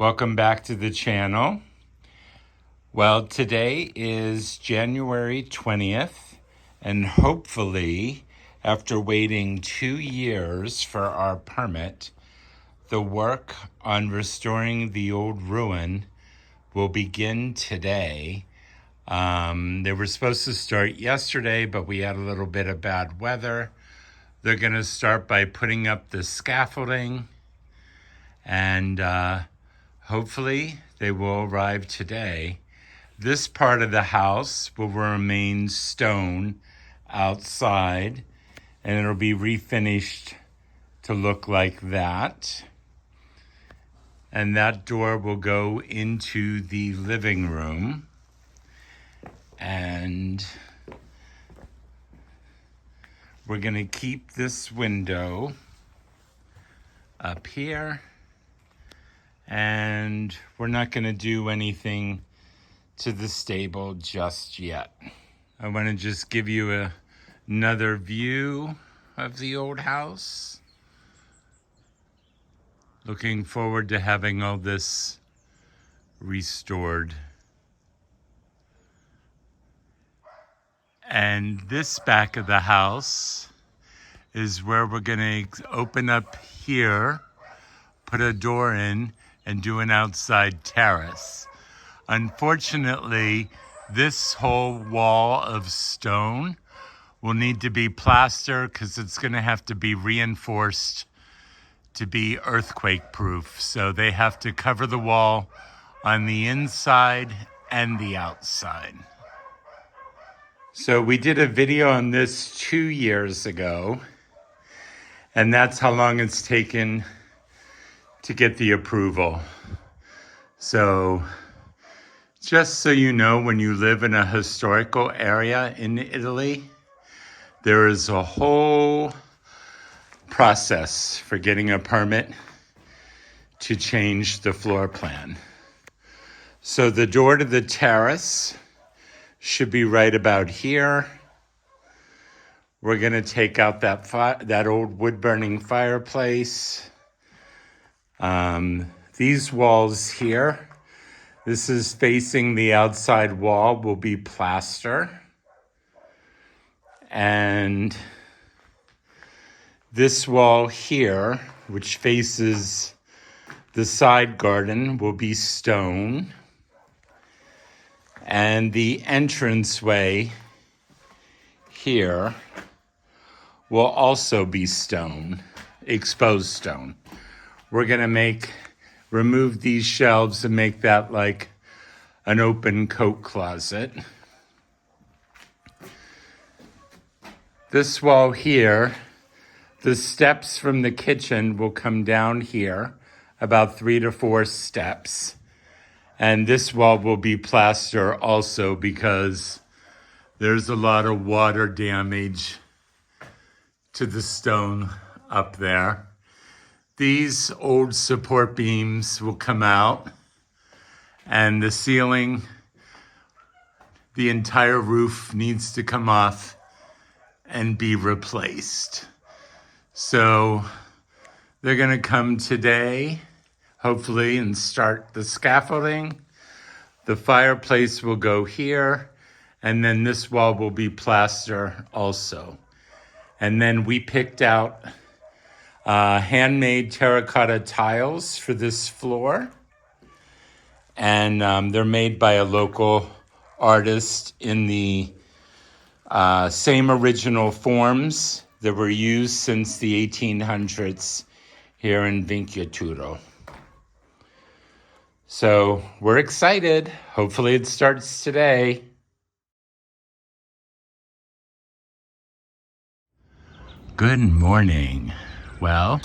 Welcome back to the channel. Well, today is January 20th, and hopefully, after waiting 2 years for our permit, the work on restoring the old ruin will begin today. They were supposed to start yesterday, but we had a little bit of bad weather. They're going to start by putting up the scaffolding, and hopefully they will arrive today. This part of the house will remain stone outside, and it'll be refinished to look like that. And that door will go into the living room. And we're going to keep this window up here. And we're not going to do anything to the stable just yet. I want to just give you another view of the old house. Looking forward to having all this restored. And this back of the house is where we're going to open up here, put a door in, and do an outside terrace. Unfortunately, this whole wall of stone will need to be plastered because it's going to have to be reinforced to be earthquake proof. So they have to cover the wall on the inside and the outside. So we did a video on this 2 years ago, and that's how long it's taken to get the approval. So just so you know, when you live in a historical area in Italy, there is a whole process for getting a permit to change the floor plan. So the door to the terrace should be right about here. We're going to take out that old wood-burning fireplace. These walls here, this is facing the outside wall, will be plaster. And this wall here, which faces the side garden, will be stone. And the entranceway here will also be stone, exposed stone. We're going to remove these shelves and make that like an open coat closet. This wall here, the steps from the kitchen will come down here, about 3 to 4 steps. And this wall will be plaster also because there's a lot of water damage to the stone up there. These old support beams will come out, and the ceiling, the entire roof needs to come off and be replaced. So they're going to come today, hopefully, and start the scaffolding. The fireplace will go here, and then this wall will be plaster also. And then we picked out handmade terracotta tiles for this floor. And they're made by a local artist in the same original forms that were used since the 1800s here in Vinciaturo. So we're excited. Hopefully it starts today. Good morning. Well,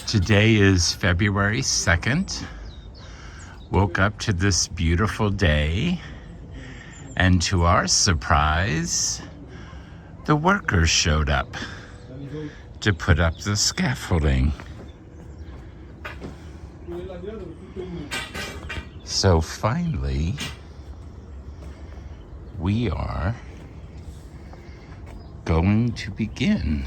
today is February 2nd. Woke up to this beautiful day, and to our surprise, the workers showed up to put up the scaffolding. So finally, we are going to begin.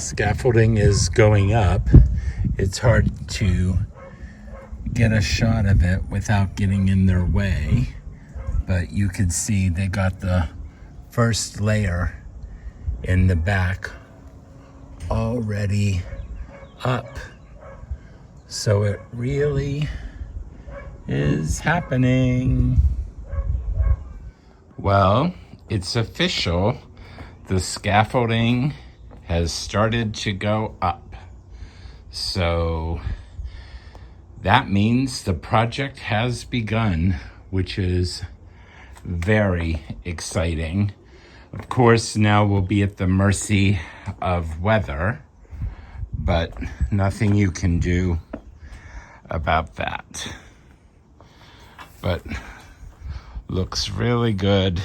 scaffolding is going up. It's hard to get a shot of it without getting in their way, but you can see they got the first layer in the back already up. So it really is happening. Well, it's official. The scaffolding has started to go up. So that means the project has begun, which is very exciting. Of course, now we'll be at the mercy of weather, but nothing you can do about that. But looks really good.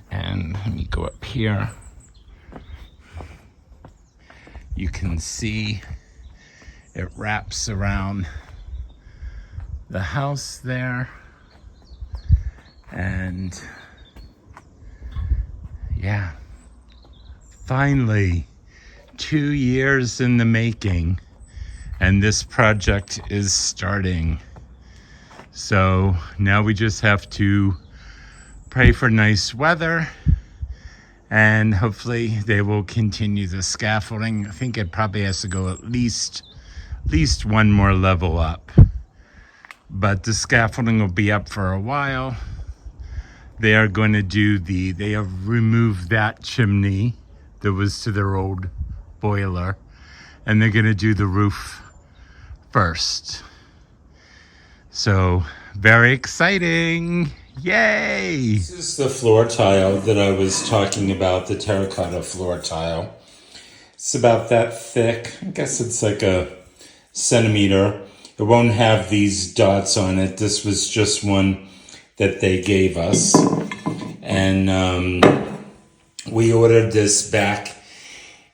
And let me go up here. You can see it wraps around the house there. And yeah, finally, 2 years in the making, and this project is starting. So now we just have to pray for nice weather, and hopefully they will continue the scaffolding. I think it probably has to go at least one more level up, but the scaffolding will be up for a while. They are going to do they have removed that chimney that was to their old boiler, and they're going to do the roof first. So very exciting. Yay! This is the floor tile that I was talking about, the terracotta floor tile. It's about that thick. I guess it's like a centimeter. It won't have these dots on it. This was just one that they gave us. And we ordered this back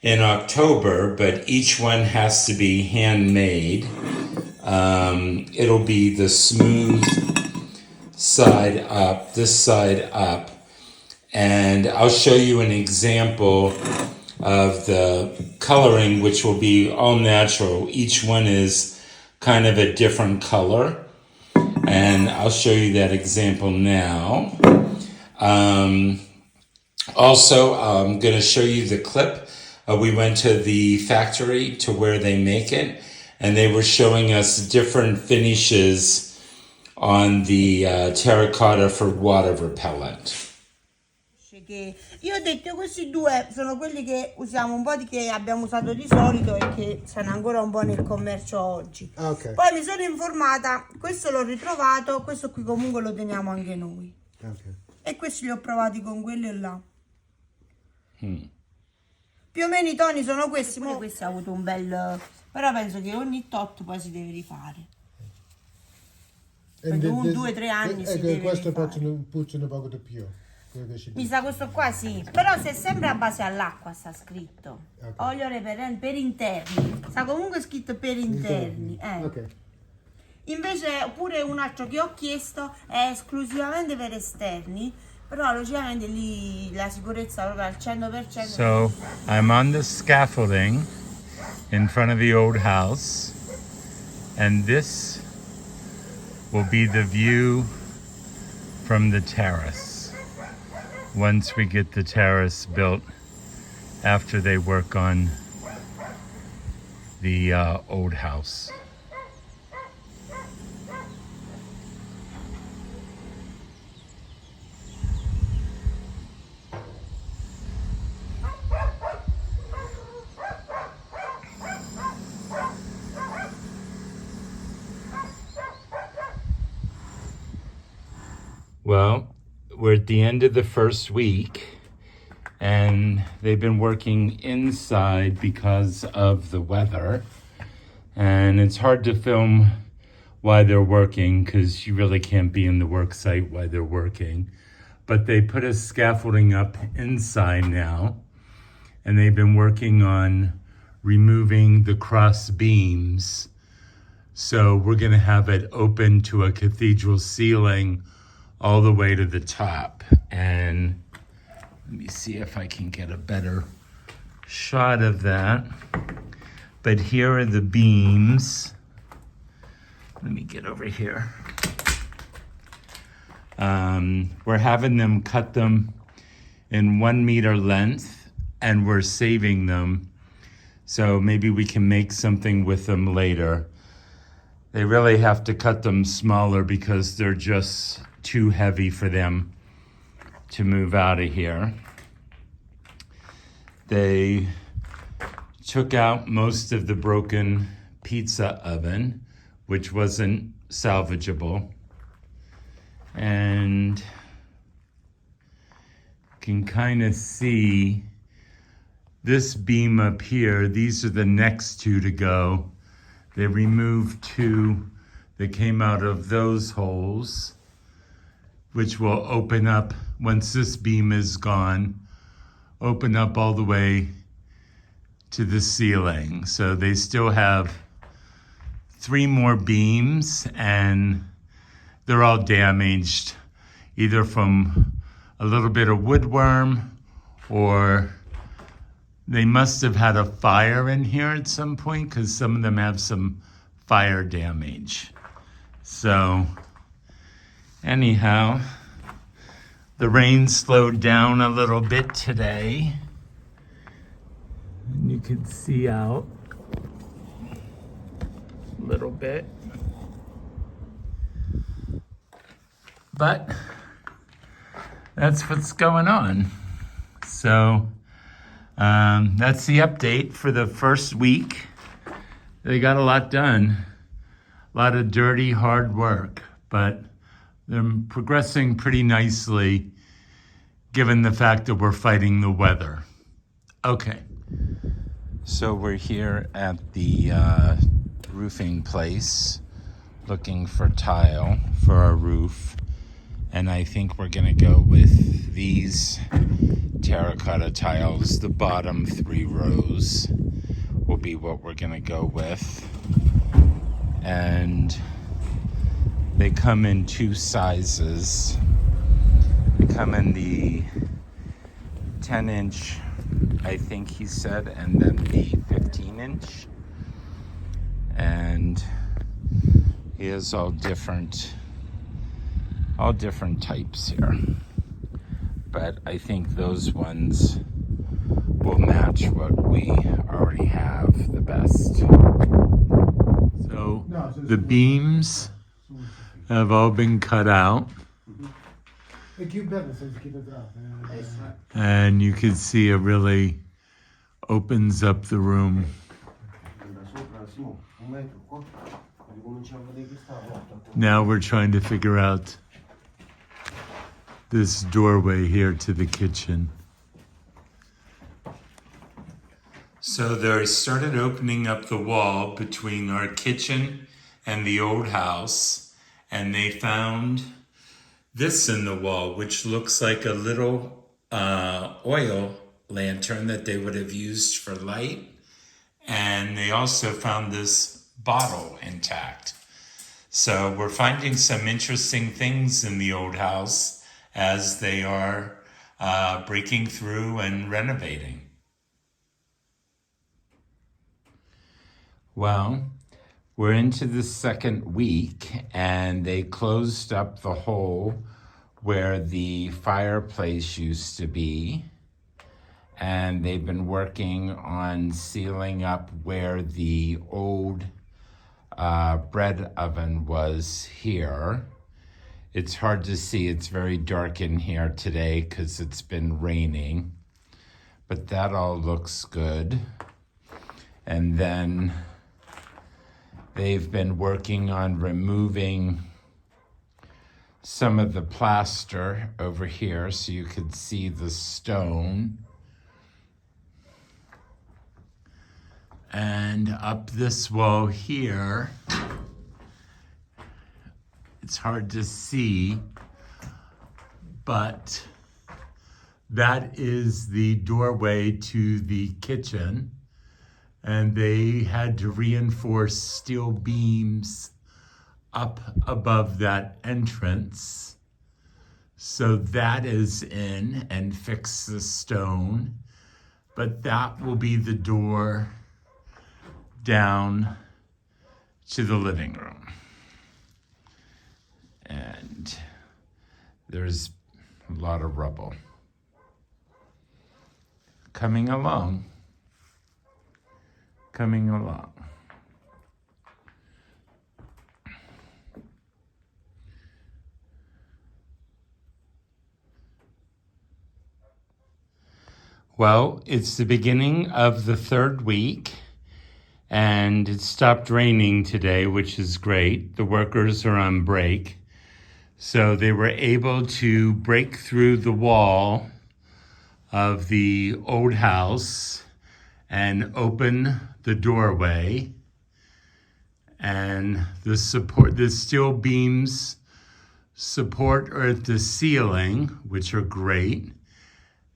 in October, but each one has to be handmade. It'll be the smooth side up, this side up, and I'll show you an example of the coloring, which will be all natural. Each one is kind of a different color, and I'll show you that example now. Also, I'm going to show you the clip. We went to the factory to where they make it, and they were showing us different finishes on the terracotta for water repellent. Io ho detto questi due sono quelli che usiamo un po' che abbiamo usato di solito e che sono ancora un po' nel commercio oggi. Okay. Poi mi sono informata, questo l'ho ritrovato, questo qui comunque lo teniamo anche noi. Okay. E questi li ho provati con quelli là. Più o meno i toni sono questi. Pure questo ha avuto un bel... però penso che ogni tot poi si deve rifare. Perché 2 o 3 anni si deve questo rifare. puzzano poco di più. Mi sa questo qua sì, però se è sempre a base all'acqua sta scritto. Okay. Olio reperente per interni. Sta comunque scritto per interni. Okay. Invece pure un altro che ho chiesto è esclusivamente per esterni, però logicamente lì la sicurezza proprio al 100%. So I'm on the scaffolding in front of the old house, and this will be the view from the terrace once we get the terrace built after they work on the old house. Well, we're at the end of the first week, and they've been working inside because of the weather, and it's hard to film while they're working because you really can't be in the work site while they're working. But they put a scaffolding up inside now, and they've been working on removing the cross beams. So we're going to have it open to a cathedral ceiling all the way to the top. And let me see if I can get a better shot of that. But here are the beams. Let me get over here. We're having them cut them in 1 meter length, and we're saving them. So maybe we can make something with them later. They really have to cut them smaller because they're just too heavy for them to move out of here. They took out most of the broken pizza oven, which wasn't salvageable. And can kind of see this beam up here. These are the next two to go. They removed two that came out of those holes, which will open up once this beam is gone, open up all the way to the ceiling. So they still have 3 more beams, and they're all damaged, either from a little bit of woodworm, or they must have had a fire in here at some point, because some of them have some fire damage. So anyhow, the rain slowed down a little bit today, and you can see out a little bit. But that's what's going on. So that's the update for the first week. They got a lot done. A lot of dirty, hard work, but they're progressing pretty nicely given the fact that we're fighting the weather. Okay. So we're here at the roofing place looking for tile for our roof. And I think we're gonna go with these terracotta tiles. The bottom 3 rows will be what we're gonna go with. And they come in 2 sizes. They come in the 10-inch, I think he said, and then the 15-inch. And he has all different types here, but I think those ones will match what we already have the best. So the beams have all been cut out, and you can see it really opens up the room. Now we're trying to figure out this doorway here to the kitchen. So they started opening up the wall between our kitchen and the old house, and they found this in the wall, which looks like a little oil lantern that they would have used for light. And they also found this bottle intact. So we're finding some interesting things in the old house as they are breaking through and renovating. Well, we're into the second week, and they closed up the hole where the fireplace used to be, and they've been working on sealing up where the old bread oven was here. It's hard to see. It's very dark in here today because it's been raining, but that all looks good. And then they've been working on removing some of the plaster over here so you can see the stone. And up this wall here, it's hard to see, but that is the doorway to the kitchen. And they had to reinforce steel beams up above that entrance. So that is in, and fix the stone. but that will be the door down to the living room. And there's a lot of rubble. Coming along. Well, it's the beginning of the third week, and it stopped raining today, which is great. The workers are on break, so they were able to break through the wall of the old house and open the doorway, and the steel beams support are at the ceiling, which are great.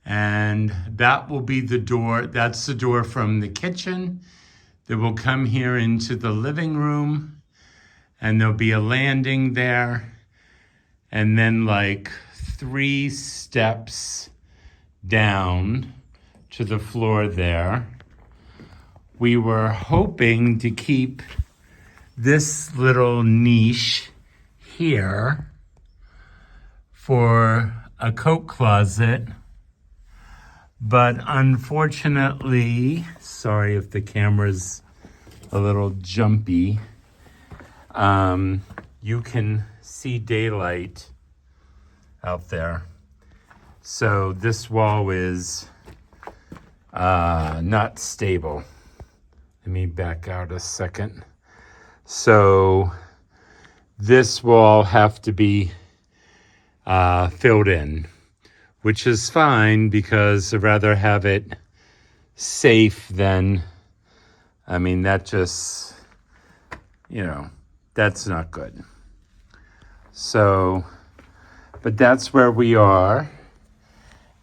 And that will be the door. That's the door from the kitchen that will come here into the living room, and there'll be a landing there, and then like 3 steps down to the floor there. We were hoping to keep this little niche here for a coat closet, but unfortunately, sorry if the camera's a little jumpy, you can see daylight out there. So this wall is not stable. Let me back out a second. So this wall have to be filled in, which is fine because I'd rather have it safe than, that just, that's not good. So, but that's where we are.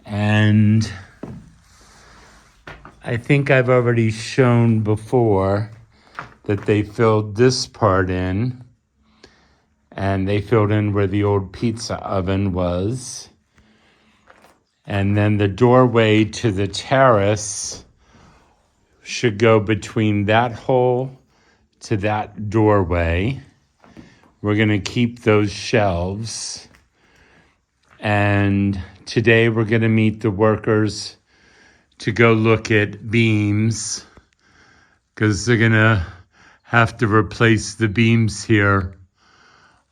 And I think I've already shown before that they filled this part in, and they filled in where the old pizza oven was. And then the doorway to the terrace should go between that hole to that doorway. We're going to keep those shelves. And today we're going to meet the workers to go look at beams, because they're going to have to replace the beams here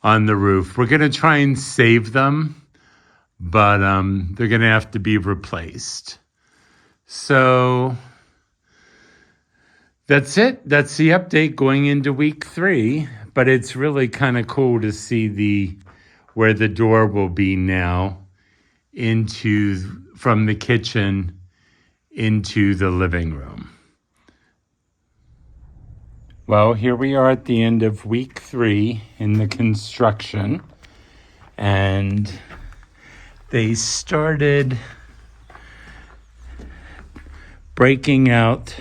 on the roof. We're going to try and save them, but they're going to have to be replaced. So that's it. That's the update going into week 3. But it's really kind of cool to see where the door will be now from the kitchen into the living room. Well, here we are at the end of week 3 in the construction, and they started breaking out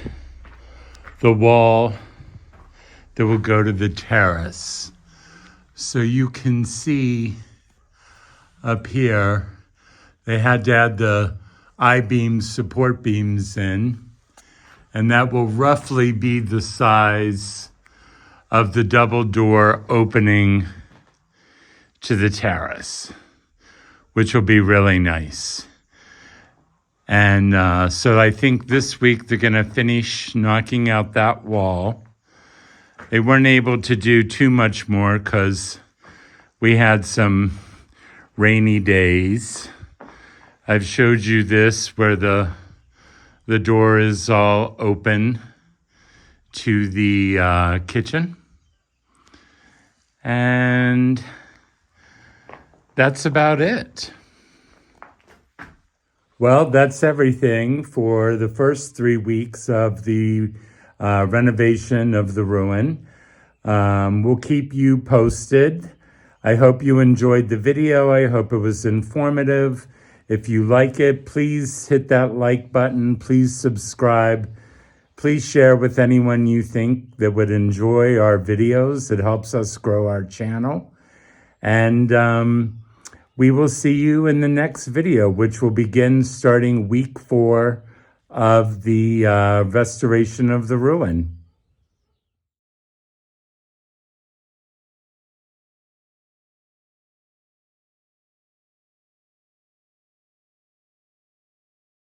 the wall that will go to the terrace. So you can see up here, they had to add the I-beams, support beams in, and that will roughly be the size of the double door opening to the terrace, which will be really nice. And so I think this week they're going to finish knocking out that wall. They weren't able to do too much more because we had some rainy days. I've showed you this where the door is all open to the kitchen. And that's about it. Well, that's everything for the first 3 weeks of the renovation of the ruin. We'll keep you posted. I hope you enjoyed the video. I hope it was informative. If you like it, please hit that like button. Please subscribe. Please share with anyone you think that would enjoy our videos. It helps us grow our channel. And we will see you in the next video, which will begin starting week 4 of the restoration of the ruin.